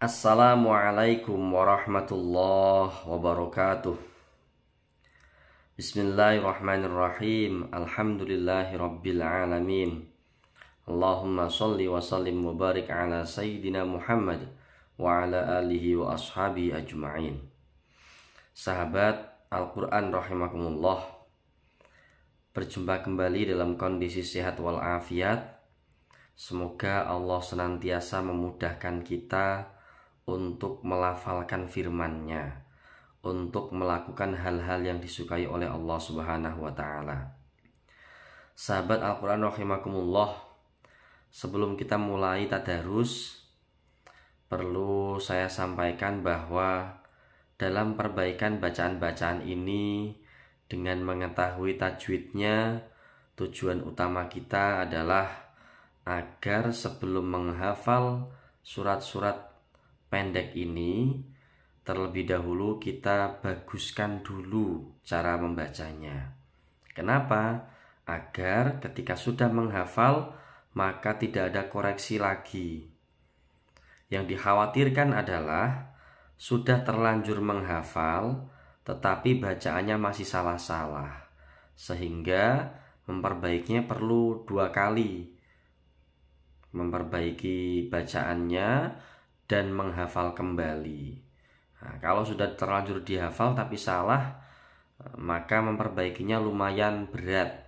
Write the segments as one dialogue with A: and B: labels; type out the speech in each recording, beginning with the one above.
A: Assalamualaikum warahmatullahi wabarakatuh. Bismillahirrahmanirrahim. Alhamdulillahi rabbil alamin. Allahumma salli wa sallim wa barik ala sayyidina Muhammad wa ala alihi wa ashabi ajma'in. Sahabat Al-Quran rahimakumullah, berjumpa kembali dalam kondisi sehat walafiat. Semoga Allah senantiasa memudahkan kita untuk melafalkan firman-Nya, untuk melakukan hal-hal yang disukai oleh Allah Subhanahu wa taala. Sahabat Al-Qur'an rahimakumullah, sebelum kita mulai tadarus, perlu saya sampaikan bahwa dalam perbaikan bacaan-bacaan ini dengan mengetahui tajwidnya, tujuan utama kita adalah agar sebelum menghafal surat-surat pendek ini, terlebih dahulu kita baguskan dulu cara membacanya. Kenapa? Agar ketika sudah menghafal, maka tidak ada koreksi lagi. Yang dikhawatirkan adalah sudah terlanjur menghafal, tetapi bacaannya masih salah-salah, sehingga memperbaikinya perlu 2 kali. Memperbaiki bacaannya dan menghafal kembali. Nah, kalau sudah terlanjur dihafal tapi salah, maka memperbaikinya lumayan berat,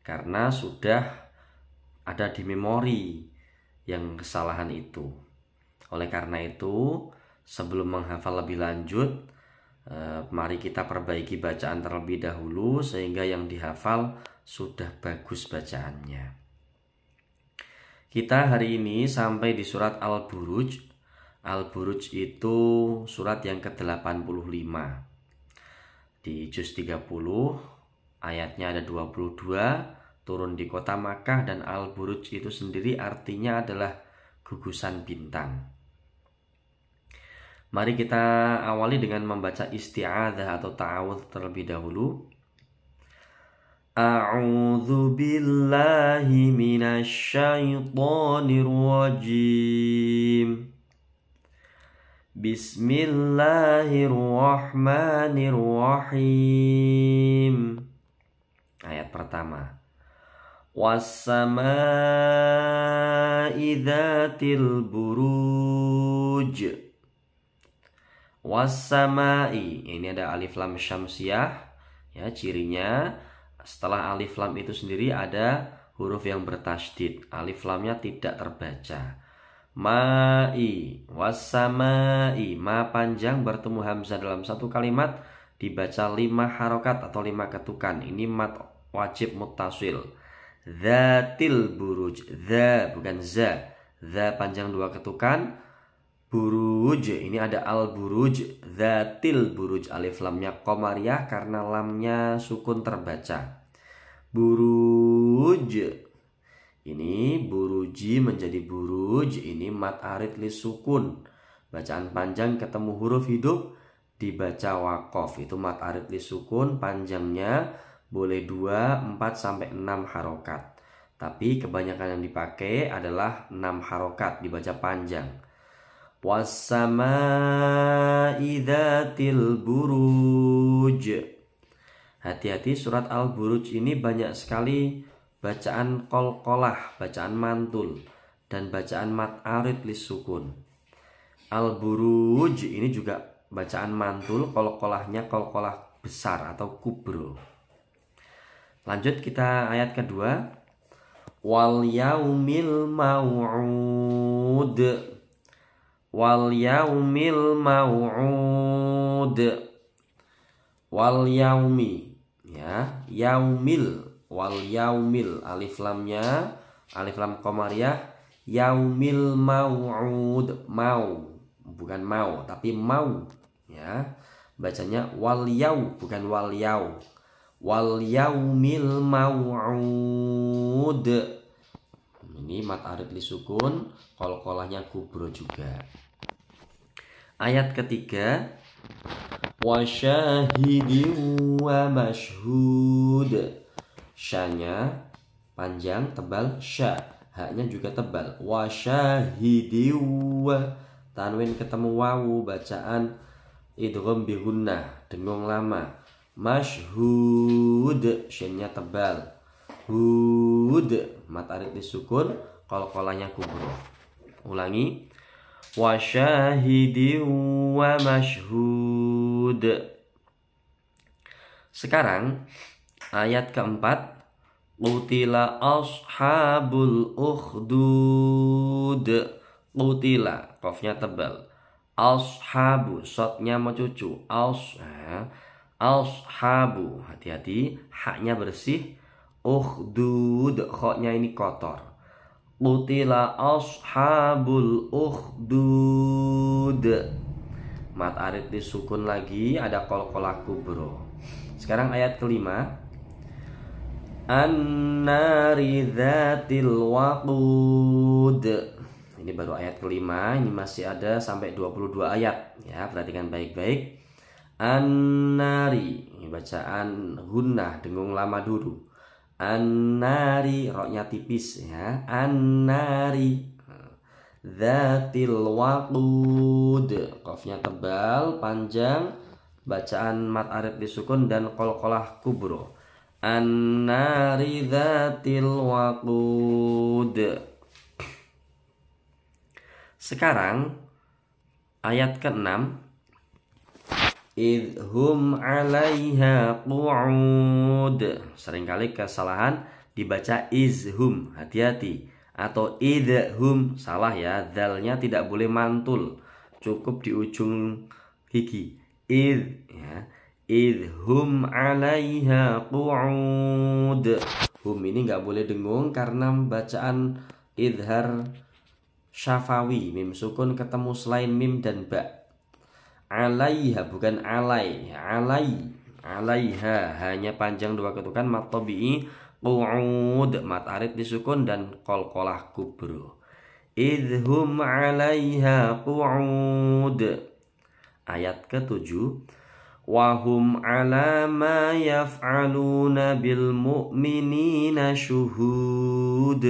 A: karena sudah ada di memori yang kesalahan itu. Oleh karena itu, sebelum menghafal lebih lanjut, mari kita perbaiki bacaan terlebih dahulu sehingga yang dihafal sudah bagus bacaannya. Kita hari ini sampai di surat Al-Buruj. Al-Buruj itu surat yang ke-85. Di juz 30, ayatnya ada 22, turun di kota Makkah, dan Al-Buruj itu sendiri artinya adalah gugusan bintang. Mari kita awali dengan membaca isti'adzah atau ta'awudz terlebih dahulu. A'udzu billahi minasy syaithanir rajim. Bismillahirrahmanirrahim. Ayat pertama. Was-samaa'i dzatil buruj. Was-samaa'i, ini ada alif lam syamsiyah, ya, cirinya setelah alif lam itu sendiri ada huruf yang bertasydid, alif lamnya tidak terbaca. Ma'i, was-samai, ma panjang bertemu hamzah dalam satu kalimat dibaca 5 harokat atau 5 ketukan. Ini mat wajib muttasil. Dzatil buruj, dza bukan za, za panjang 2 ketukan. Buruj, ini ada al-buruj, dzatil buruj, alif lamnya qamariyah karena lamnya sukun terbaca. Buruj, ini buruji menjadi buruj, ini mat arid li sukun. Bacaan panjang ketemu huruf hidup dibaca waqaf, itu mat arid li sukun, panjangnya boleh 2, 4 sampai 6 harokat. Tapi kebanyakan yang dipakai adalah 6 harokat dibaca panjang. Was-samaa'i dzatil buruj. Hati-hati, surat Al-Buruj ini banyak sekali bacaan qalqalah, bacaan mantul, dan bacaan mat arid lis sukun. Al-Buruj ini juga bacaan mantul, qalqalahnya qalqalah besar atau kubro. Lanjut kita ayat kedua. Wal yaumil mau'ud. Wal yaumil mau'ud. Wal yaumi, ya, yaumil, wal yaumil, alif lamnya alif lam qamariyah, yaumil mau'ud, mau bukan mau tapi mau, ya, bacanya wal yau bukan wal yau, wal yaumil mau'ud. Ini mat arid li sukun, qalqalahnya kubro juga. Ayat ketiga. Wa syahidin wa mashhud. Syanya panjang tebal, sya, haknya juga tebal. Wa syahidin wa tanwin ketemu wawu, bacaan idgham bi gunnah, dengung lama. Mashhud, shinnya tebal. Hud, mat arid disukun, qalqalahnya kubro. Ulangi. Wa syahidin wa mashhud. Sekarang ayat keempat. Qutila ashabul ukhdud. Qutila, qafnya tebal. Ashabu, shotnya mencucu. Ashabu, hati-hati, haknya bersih. Ukhdud, khoknya ini kotor. Qutila ashabul ukhdud. Mat arid disukun lagi, ada qalqalah kubro. Sekarang ayat kelima. An-nari dzatil waqud. Ini baru ayat kelima, ini masih ada sampai 22 ayat ya, perhatikan baik-baik. An-nari, ini bacaan gunnah, dengung lama dulu. An-nari, roknya tipis ya. An-nari dzatil waqud, qafnya tebal, panjang, bacaan mat arid disukun dan qalqalah kubro. An-nari dzatil waqud. Sekarang ayat ke-6. Idhum 'alaiha qu'ud. Seringkali kesalahan dibaca izhum, hati-hati. Atau idhum, salah ya, dalnya tidak boleh mantul, cukup di ujung gigi. Ya. Idhum 'alaiha qu'ud. Hum ini nggak boleh dengung karena bacaan idhar syafawi, mim sukun ketemu selain mim dan ba. Alaiha bukan alai, alaiha hanya panjang dua ketukan, mat tabi'i qu'ud, mat arid disukun dan qalqalah kubro. Idhum 'alaiha qu'ud. Ayat ke-7. Wahum 'ala ma yaf'aluna bil mu'minina syuhud.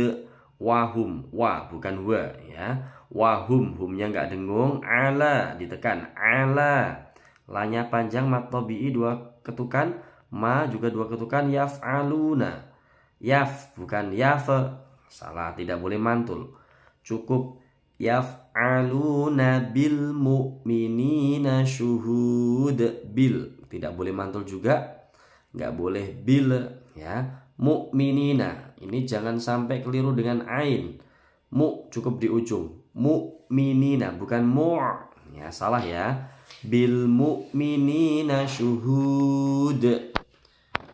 A: Wahum, wa bukan wa ya. Wahum, humnya nggak dengung, ala ditekan, ala. Lanya panjang, mat tabi'i dua ketukan, ma juga dua ketukan, yaf'aluna. Yaf bukan yaf, salah, tidak boleh mantul. Cukup yaf'aluna bil mu'minina syuhud. Bil tidak boleh mantul juga, nggak boleh bil ya. Mu'minina, ini jangan sampai keliru dengan ain. Mu cukup di ujung. Mu'minina bukan mu', ya salah ya. Bil mu'minina syuhud,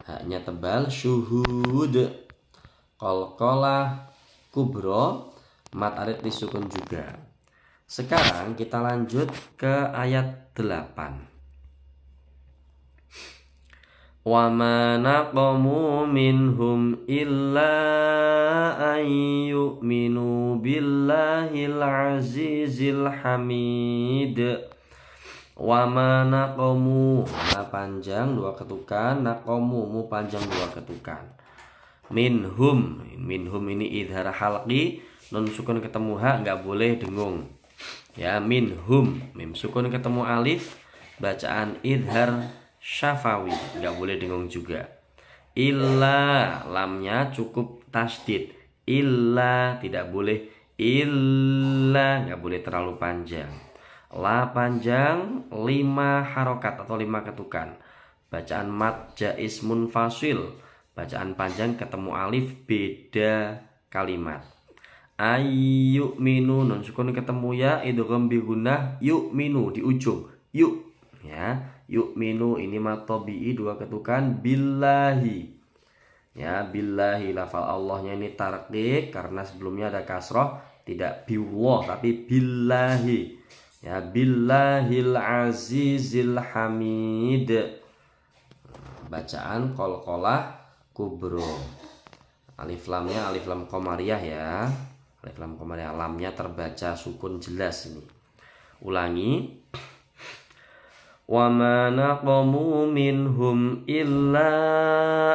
A: haknya tebal, syuhud. Qalqalah kubro, mat arid disukun juga. Sekarang kita lanjut ke ayat 8. Wa ma naqamu minhum illa an yu'minu billahil azizil hamid. Wa ma naqamu, ma panjang dua ketukan, naqamu mu panjang dua ketukan. Minhum, minhum ini idhar halqi, nun sukun ketemu ha, nggak boleh dengung. Ya, minhum, mim sukun ketemu alif, bacaan idhar syafawi, nggak boleh dengung juga. Illa, lamnya cukup tasdid. Illa tidak boleh, illa nggak boleh terlalu panjang. La panjang 5 harokat atau 5 ketukan. Bacaan mat jaiz munfasil, bacaan panjang ketemu alif beda kalimat. Ayyu'minu, nun sukun ketemu ya, idgham bi gunnah, yu'minu di ujung, yuk ya. Yu'minu ini mat tabi'i dua ketukan, billahi ya, billahi lafal Allahnya ini tarqiq karena sebelumnya ada kasroh, tidak biwah tapi billahi ya, billahil azizil hamid. Bacaan qalqalah kubro. Alif lamnya alif lam qamariyah ya, alif lam qamariyah, lamnya terbaca sukun jelas ini. Ulangi. Wa ma naqamu minhum illa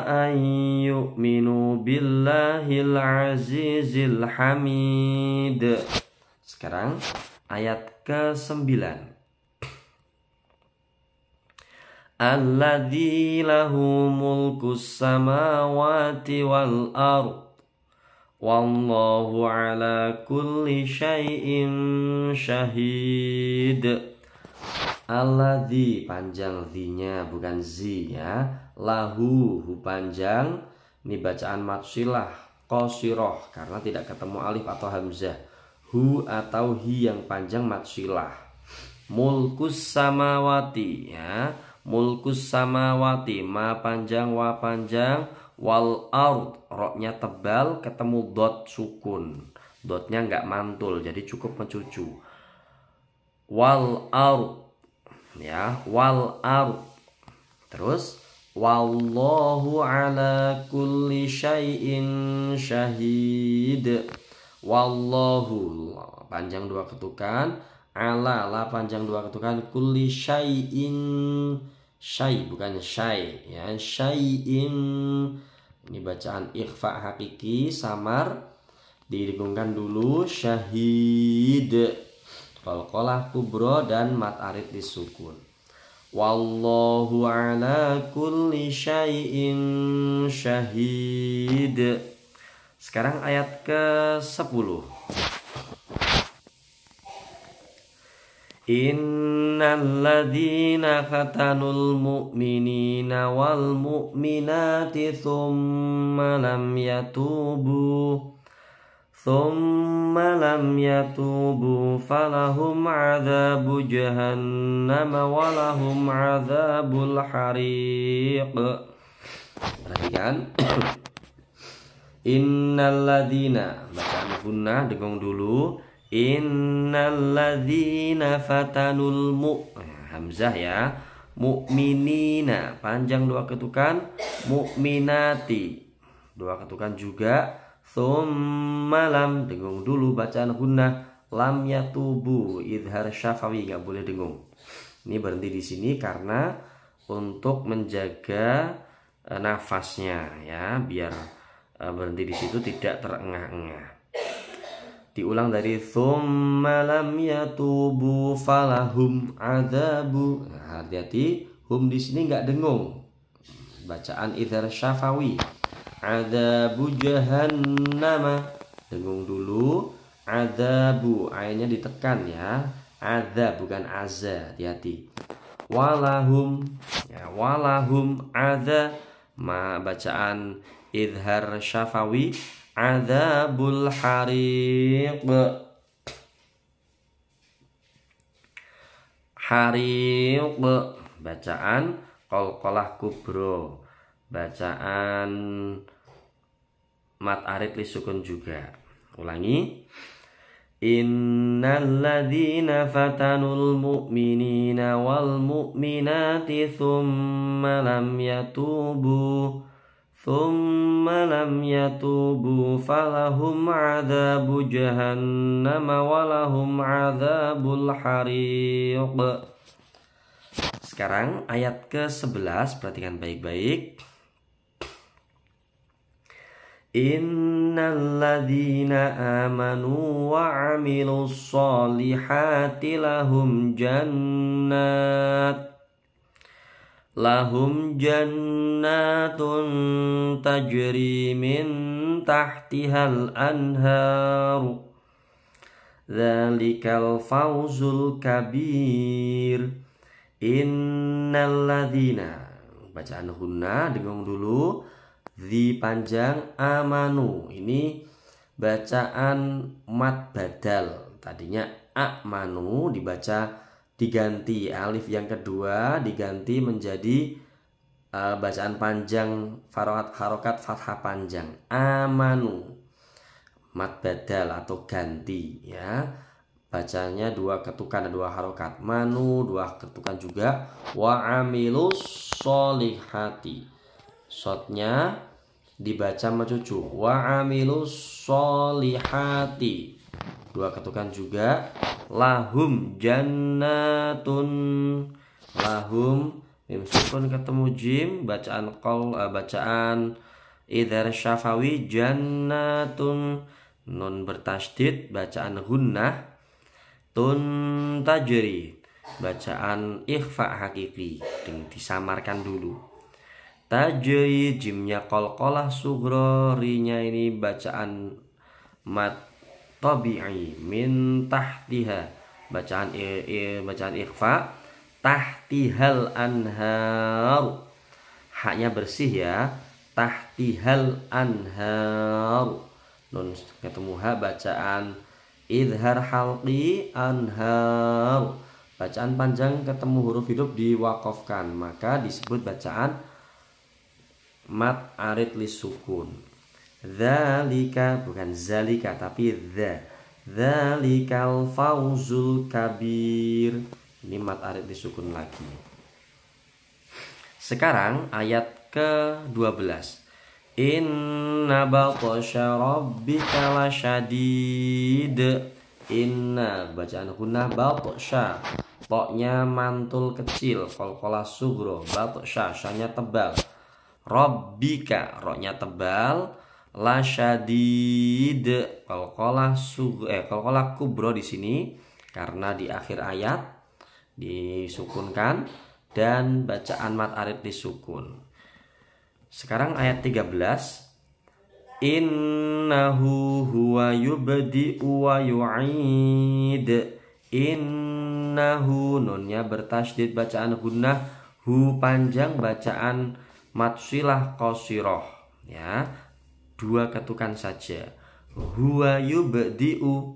A: an yu'minu billahil azizil hamid. Sekarang Ayat ke-9. Alladzi lahu mulkus samawati wal ardh wallahu ala kulli syai'in syahid. Alladzi, panjang zinya bukan zi ya. Lahu, hu panjang. Ini bacaan matsilah qasiroh karena tidak ketemu alif atau hamzah. Hu atau hi yang panjang matsilah. Mulkus samawati ya. Mulkus samawati, ma panjang, wa panjang, wal ard, roknya tebal, ketemu dot sukun. Dotnya nggak mantul, jadi cukup mencucu. Wal ard ya, wal ard. Terus wallahu ala kulli syai'in syahid. Wallahu, panjang dua ketukan, ala, la panjang dua ketukan, kulli syai'in, syai bukan syai ya, syai'in. Ini bacaan ikhfa hakiki samar, didengungkan dulu. Syahid, qalqalah kubro dan mat arid disukun. Wallahu ala kulli syai'in syahid. Sekarang ayat ke-10. Innalladzina fatanul mu'minina wal mu'minati thumma lam yatubu falahum adzabu jahannam walahum adzabul hariq. Perhatikan. Innalladzina, bacaan gunnah dengung dulu. Innalladzina fatanul hamzah ya. Mu'minina, panjang dua ketukan. Mu'minati, dua ketukan juga. Tsumma lam, dengung dulu bacaan gunnah. Lam yatubu, idhar syafawi, nggak boleh dengung. Ini berhenti di sini karena untuk menjaga nafasnya ya, biar berhenti di situ tidak terengah-engah. Diulang dari tsumma lam yatubu falahum adzabu. Nah, hati-hati, hum di sini nggak dengung. Bacaan idhar syafawi. Adzabu jahannama, dengung dulu. Adzabu, ainnya ditekan ya. Adzab bukan azza, hati-hati. Walahum ya, walahum adza, bacaan idhar syafawi. Adzabul hariq. Hariq, bacaan qalqalah kubro, bacaan mat arid lisukun juga. Ulangi. Innalladzina fatanul mu'minina wal mu'minati thumma lam yatubu falahum adzabu jahannam walahum adzabul hariq. Sekarang ayat ke-11, perhatikan baik-baik. Innalladzina amanu wa 'amilus solihati lahum jannatun tajri min tahtihal anharu dzalikal fawzul kabir. Innalladzina, bacaan hunna dengung dulu. Di panjang, amanu, ini bacaan mat badal. Tadinya amanu dibaca, diganti alif yang kedua diganti menjadi bacaan panjang harokat fathah panjang. Amanu, mat badal atau ganti ya. Bacanya dua ketukan, dua harokat. Manu, dua ketukan juga. Wa amilus solihati, shotnya dibaca mencucu. Wa amilus solihati, dua ketukan juga. Lahum jannatun, lahum mim sukun ketemu jim, bacaan bacaan idhar syafawi. Jannatun, nun bertasydid, bacaan gunnah. Tajri, bacaan ikhfa hakiki, disamarkan dulu. Tajri, jimnya qalqalah sughra, rinya ini bacaan mat tabi'i, min tahtiha, bacaan ikhfa, tahtihal anhar, haknya bersih ya, tahtihal anhar. Nun ketemu ha, bacaan idhar halqi, anhar, bacaan panjang ketemu huruf hidup diwaqafkan, maka disebut bacaan mat arid lisukun. Dzalika, bukan zalika tapi dza. Dzalikal fauzul kabir. Ini mat arid lisukun lagi. Sekarang ayat ke-12. Inna batasya rabbika lasyadid. Inna, bacaan gunnah batasya, toknya mantul kecil, qalqalah sughra, batasya, syanya tebal. Rabbika, roknya tebal, lasyadid, qalqalah kubro di sini karena di akhir ayat disukunkan dan bacaan mat arid disukun. Sekarang ayat 13. Innahu huwa yubdi'u wa yu'id. Innahu, nunnya bertasydid, bacaan gunnah, hu panjang, bacaan matsilah qasirah ya, 2 ketukan saja. Huwa yubdi'u,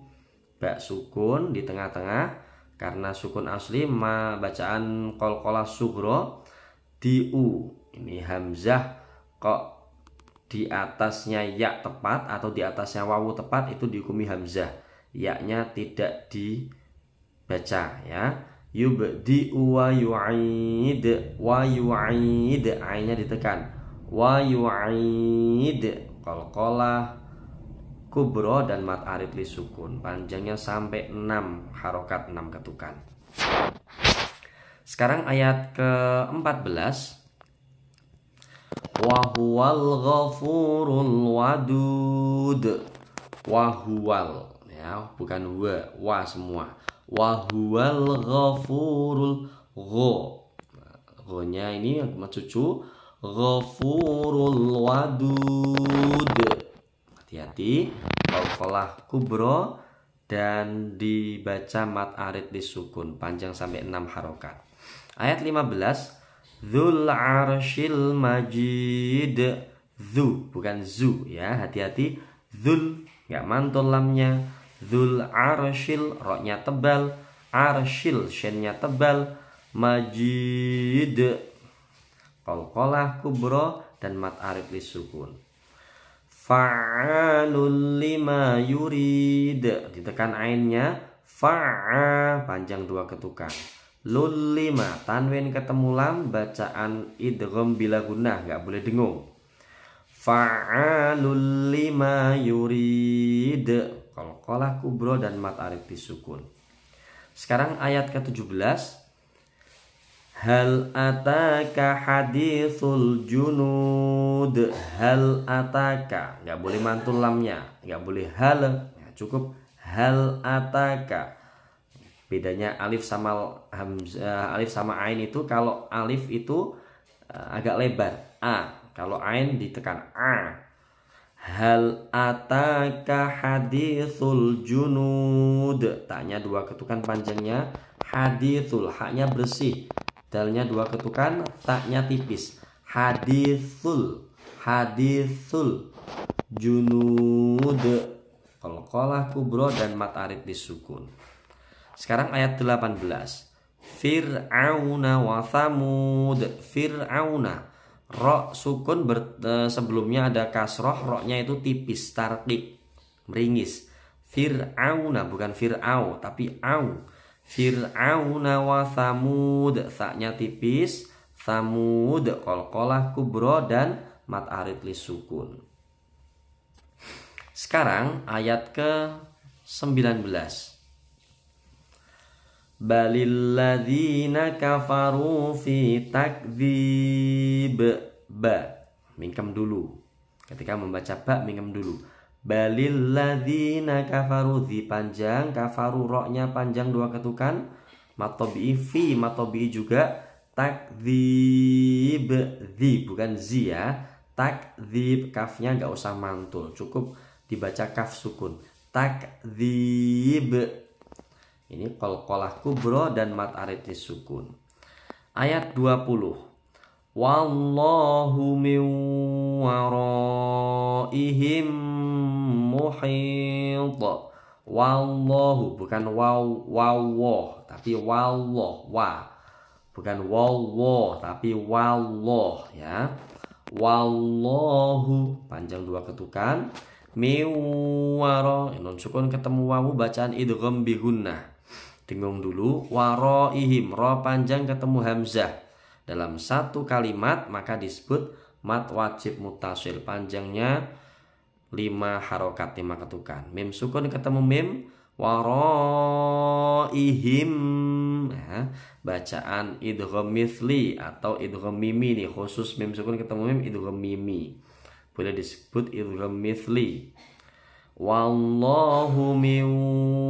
A: ba sukun di tengah-tengah karena sukun asli, bacaan qalqalah sughra di u. Ini hamzah kok di atasnya ya tepat atau di atasnya wawu tepat itu dihukumi hamzah, ya-nya tidak dibaca ya. Yubdi'u wa yu'id, wa yu'id, ainnya ditekan, wa yu'id, qalqalah kubro dan mat arid lisukun, panjangnya sampai 6 harokat, 6 ketukan. Sekarang ayat ke-14. Wa huwal ghafurul wadud. Wa huwal ya, bukan wa semua. Wa huwal ghafurul, gho-nya ini cucu, ghafurul wadud. Hati-hati, qalqalah kubro dan dibaca mat arid disukun, panjang sampai 6 harokat. Ayat 15. Dzul arsyil majid. Dzu, bukan zu ya, hati-hati. Dzul, nggak mantul lamnya. Dzul arsyil, roknya tebal, arsyil, syennya tebal, majid, qalqalah kubro dan mat arid lisukun. Fa'alul lima yurid, ditekan ainnya, fa'a, panjang 2 ketukan. Lul lima, tanwin ketemu lam, bacaan idgham bila gunnah, nggak boleh dengung. Fa'alul lima yurid, qalqalah kubro dan mat arid disukun. Sekarang ayat ke-17. Hal ataka hadithul junud. Hal ataka, nggak boleh mantul lamnya, nggak boleh hal ya, cukup hal ataka. Bedanya alif sama alif sama ain itu, kalau alif itu agak lebar, a, kalau ain ditekan, a. Hal ataka hadithul junud, taknya 2 ketukan panjangnya, hadithul, haknya bersih, dalnya 2 ketukan, taknya tipis, hadithul, hadithul junud, qalqalah kubro dan mat arid disukun. Sekarang ayat 18. Fir'auna wa thamud. Fir'auna, ro sukun sebelumnya ada kasroh, roknya itu tipis, tarqiq, meringis. Fir'auna, bukan fir'au tapi au. Fir'auna wa thamud, saknya tipis, thamud, qalqalah kubro dan mat arid lisukun. Sekarang ayat ke-19. Balilladzina kafaru fi takdzib. Ba, mingkem dulu. Ketika membaca ba, mingkem dulu. balil ladzina kafaru, dzi panjang, kafaru roknya panjang dua ketukan, matobi fi, matobi juga, takdzib, dzi bukan zi ya, takdzib, kafnya nggak usah mantul, cukup dibaca kaf sukun, takdzib. Ini qalqalah kubro dan mat arid disukun. Ayat 20. Wallahu min waraihim muhit. Wallahu bukan waw tapi wallah, wa. Bukan wallah tapi wallah ya. Wallahu panjang dua ketukan. Min wara, nun sukun ketemu wawu, bacaan idgham bi gunnah. Dengung dulu, waraihim, ra panjang ketemu hamzah dalam satu kalimat maka disebut mat wajib mutasil, panjangnya 5 harokat 5 ketukan. Mim sukun ketemu mim, waraihim ya, bacaan idgham mithli atau idgham mimi nih, khusus mim sukun ketemu mim idgham mimi, boleh disebut idgham mithli. Wallahu min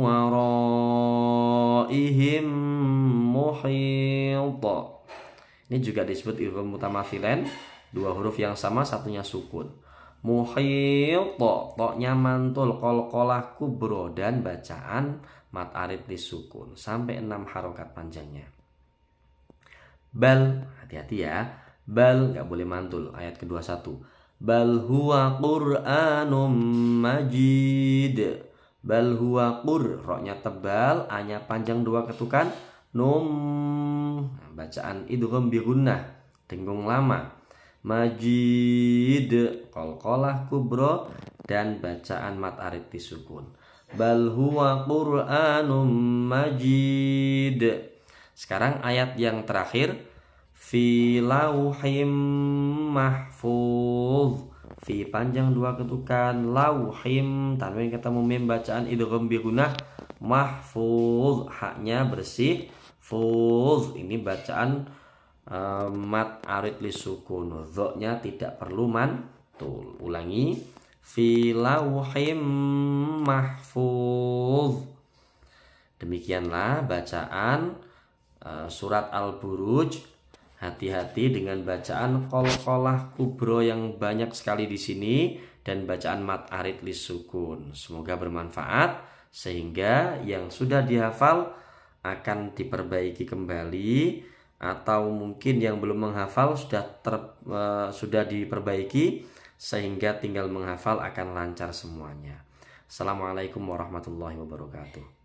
A: waraihim muhit. Ini juga disebut idgham mutamathilan, dua huruf yang sama satunya sukun. Muhit, to-nya mantul, qalqalah kubro dan bacaan mat arid disukun sampai 6 harokat panjangnya. Bal, hati-hati ya, bal nggak boleh mantul. Ayat ke-21. Bal huwa Qur'anum majid. Bal huwa qur, roknya tebal, a-nya panjang dua ketukan, num, bacaan idgham bi gunnah, dengung lama. Majid, qalqalah kubro dan bacaan mat arid disukun. Bal huwa Qur'anum majid. Sekarang ayat yang terakhir, fi lauhim mahfuz. Fi panjang dua ketukan, lauhim tanwin ketemu mim, bacaan idgham bi gunnah, mahfuz, haknya bersih, fuz ini bacaan mat arid lisukun, dha-nya tidak perlu mantul. Ulangi, fi lauhim mahfuz. Demikianlah bacaan surat Al-Buruj. Hati-hati dengan bacaan qalqalah kubro yang banyak sekali di sini dan bacaan mat arid lisukun. Semoga bermanfaat sehingga yang sudah dihafal akan diperbaiki kembali, atau mungkin yang belum menghafal sudah diperbaiki sehingga tinggal menghafal akan lancar semuanya. Assalamualaikum warahmatullahi wabarakatuh.